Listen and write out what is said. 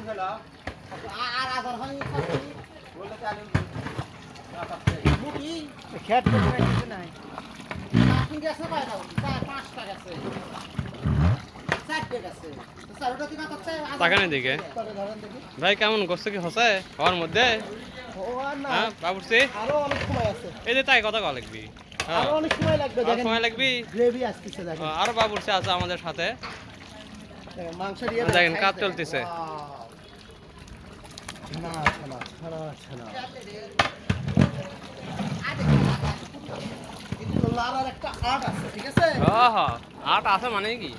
আর আধার হয় মুটি খেট করে কিছু নাই আপনি গেছে বাইরে 5টা গেছে 4টা গেছে স্যারটা কি না করছে তাকানে দিকে ভাই কেমন করছে কি হসে ওর মধ্যে হ্যাঁ বাবুর্চি আরো অনেক সময় আছে এই যে তাই কথা কল লিখবি হ্যাঁ আরো অনেক সময় লাগবে আর সময় লাগবি গ্রেভি আসছে দেখেন আর বাবুর্চি আছে আমাদের সাথে মাংস দিয়ে দেখেন কাজ চলতেছে না ছানা ছানা ছানা কিন্তু লালার একটা আর্ট আছে ঠিক আছে হ্যাঁ হ্যাঁ আট আছে মানে কি